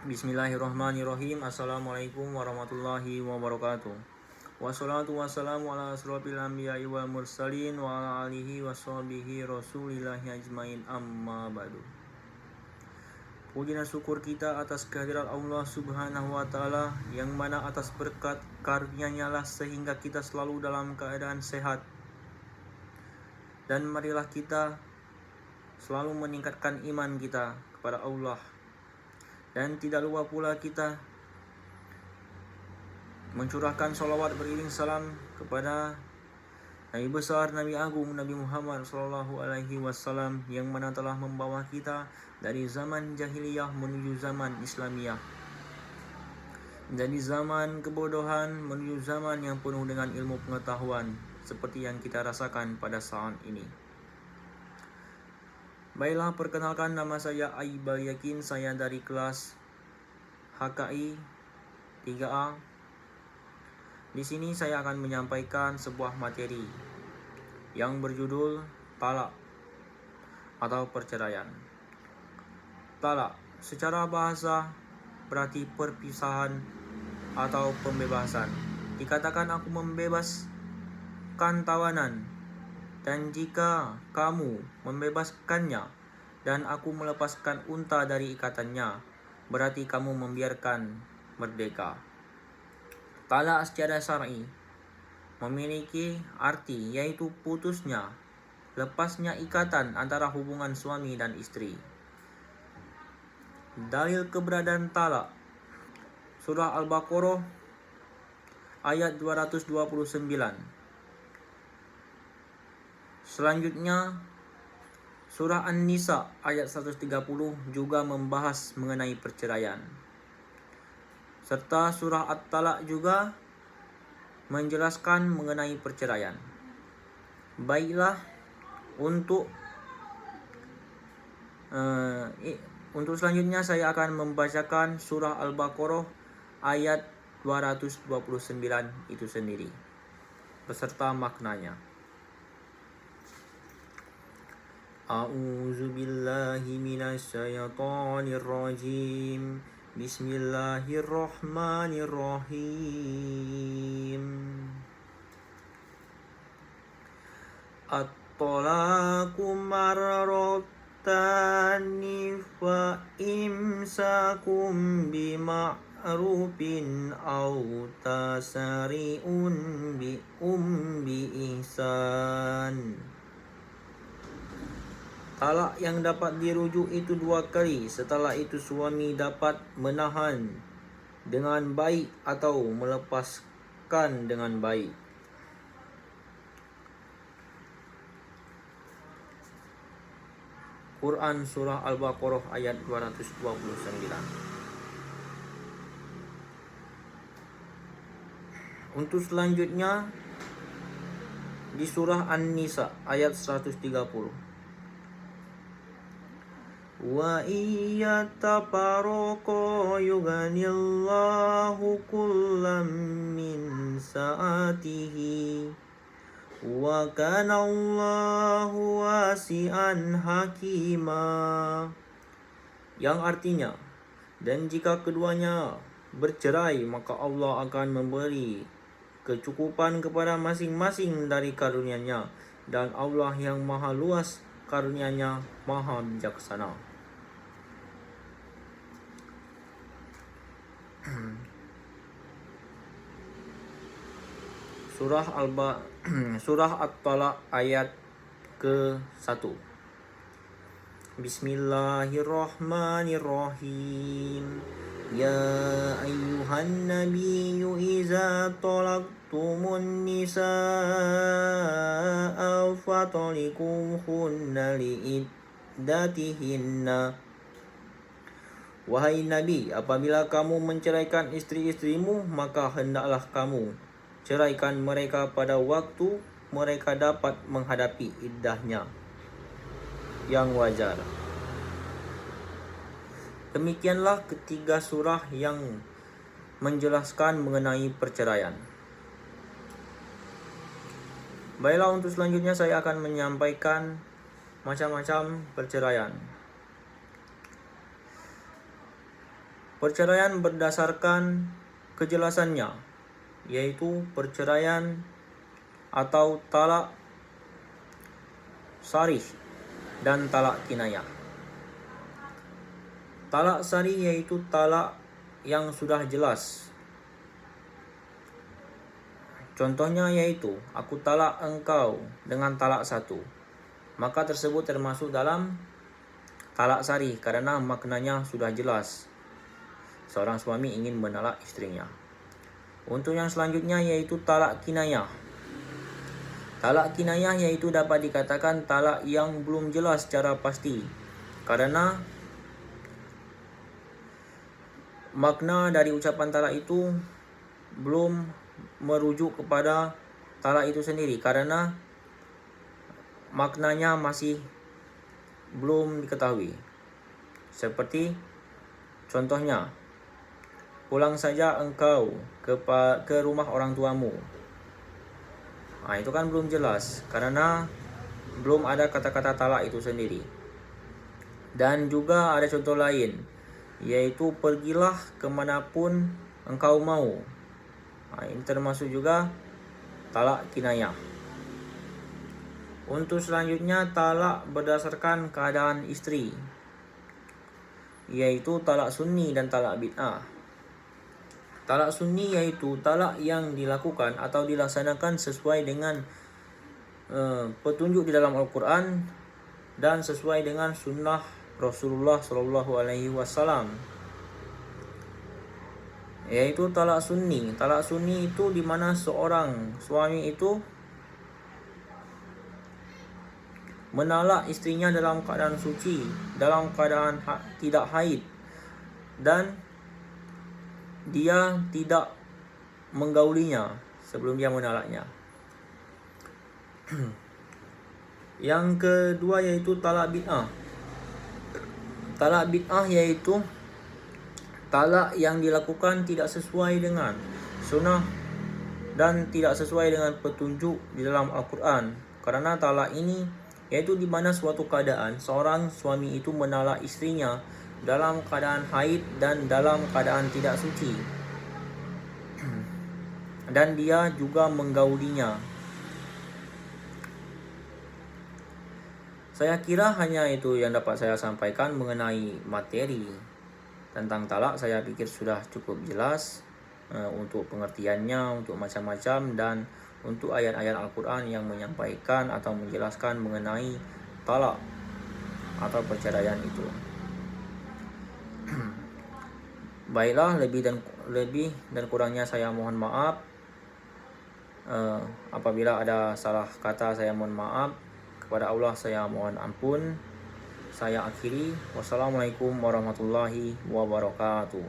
Bismillahirrahmanirrahim. Assalamualaikum warahmatullahi wabarakatuh. Wassalatu wassalamu ala asrofil anbiya'i wal mursalin wa ala alihi washabihi rasulillahi ajmain, amma ba'du. Puji dan syukur kita atas kehadirat Allah subhanahu wa ta'ala, yang mana atas berkat karunia-Nya lah sehingga kita selalu dalam keadaan sehat. Dan marilah kita selalu meningkatkan iman kita kepada Allah. Dan tidak lupa pula kita mencurahkan salawat beriring salam kepada Nabi besar, Nabi agung, Nabi Muhammad sallallahu alaihi wasallam, yang mana telah membawa kita dari zaman jahiliyah menuju zaman Islamiyah, dari zaman kebodohan menuju zaman yang penuh dengan ilmu pengetahuan, seperti yang kita rasakan pada saat ini. Baiklah, perkenalkan, nama saya Aibal Yakin, saya dari kelas HKI 3A. Di sini saya akan menyampaikan sebuah materi yang berjudul talak atau perceraian. Talak secara bahasa berarti perpisahan atau pembebasan. Dikatakan aku membebaskan tawanan, dan jika kamu membebaskannya dan aku melepaskan unta dari ikatannya, berarti kamu membiarkan merdeka. Talak secara syar'i memiliki arti yaitu putusnya, lepasnya ikatan antara hubungan suami dan istri. Dalil keberadaan talak: Surah Al-Baqarah ayat 229. Selanjutnya, Surah An-Nisa ayat 130 juga membahas mengenai perceraian. Serta Surah At-Talaq juga menjelaskan mengenai perceraian. Baiklah, untuk selanjutnya saya akan membacakan Surah Al-Baqarah ayat 229 itu sendiri beserta maknanya. A'udzu billahi minasy syaithanir rajim. Bismillahirrahmanirrahim. At-talaqu marratani fa imsakum bima'rufin aw tasri'un bi ihsan. Talak yang dapat dirujuk itu 2 kali. Setelah itu suami dapat menahan dengan baik atau melepaskan dengan baik. Quran Surah Al-Baqarah ayat 229. Untuk selanjutnya di Surah An-Nisa ayat 130. Wa iyyatafarraqa yughnillahu kullam min sa'atihi wa kana Allahu wasi'an hakima. Yang artinya, dan jika keduanya bercerai, maka Allah akan memberi kecukupan kepada masing-masing dari karunia-Nya, dan Allah yang maha luas karunia-Nya, maha bijaksana. Surah At-Talaq ayat ke-1. Bismillahirrahmanirrahim. Ya ayyuhan nabiyyu iza talaqtumun nisaa fatalikuhunna liiddatihinna. Wahai Nabi, apabila kamu menceraikan istri-istrimu, maka hendaklah kamu ceraikan mereka pada waktu mereka dapat menghadapi iddahnya yang wajar. Demikianlah ketiga surah yang menjelaskan mengenai perceraian. Baiklah, untuk selanjutnya saya akan menyampaikan macam-macam perceraian. Perceraian berdasarkan kejelasannya, yaitu perceraian atau talak sarih dan talak kinayah. Talak sarih yaitu talak yang sudah jelas. Contohnya yaitu, aku talak engkau dengan talak satu. Maka tersebut termasuk dalam talak sarih karena maknanya sudah jelas. Seorang suami ingin menalak istrinya. Untuk yang selanjutnya yaitu talak kinayah. Talak kinayah yaitu dapat dikatakan talak yang belum jelas secara pasti karena makna dari ucapan talak itu belum merujuk kepada talak itu sendiri karena maknanya masih belum diketahui. Seperti contohnya, pulang saja engkau ke rumah orang tuamu. Itu kan belum jelas karena belum ada kata-kata talak itu sendiri. Dan juga ada contoh lain, yaitu pergilah kemanapun engkau mau. Ini termasuk juga talak kinayah. Untuk selanjutnya talak berdasarkan keadaan istri, yaitu talak sunni dan talak bid'ah. Talak sunni yaitu talak yang dilakukan atau dilaksanakan sesuai dengan petunjuk di dalam Al-Quran dan sesuai dengan sunnah Rasulullah SAW, yaitu talak sunni. Talak sunni itu di mana seorang suami itu menalak istrinya dalam keadaan suci, dalam keadaan tidak haid, dan dia tidak menggaulinya sebelum dia menalaknya. Yang kedua yaitu talak bid'ah. Talak bid'ah yaitu talak yang dilakukan tidak sesuai dengan sunnah dan tidak sesuai dengan petunjuk di dalam Al-Quran. Karena talak ini yaitu di mana suatu keadaan seorang suami itu menalak istrinya dalam keadaan haid dan dalam keadaan tidak suci, dan dia juga menggaulinya. Saya kira hanya itu yang dapat saya sampaikan mengenai materi tentang talak. Saya pikir sudah cukup jelas untuk pengertiannya, untuk macam-macam, dan untuk ayat-ayat Al-Quran yang menyampaikan atau menjelaskan mengenai talak atau perceraian itu. Baiklah, lebih dan kurangnya saya mohon maaf. Apabila ada salah kata saya mohon maaf. Kepada Allah saya mohon ampun. Saya akhiri. Wassalamualaikum warahmatullahi wabarakatuh.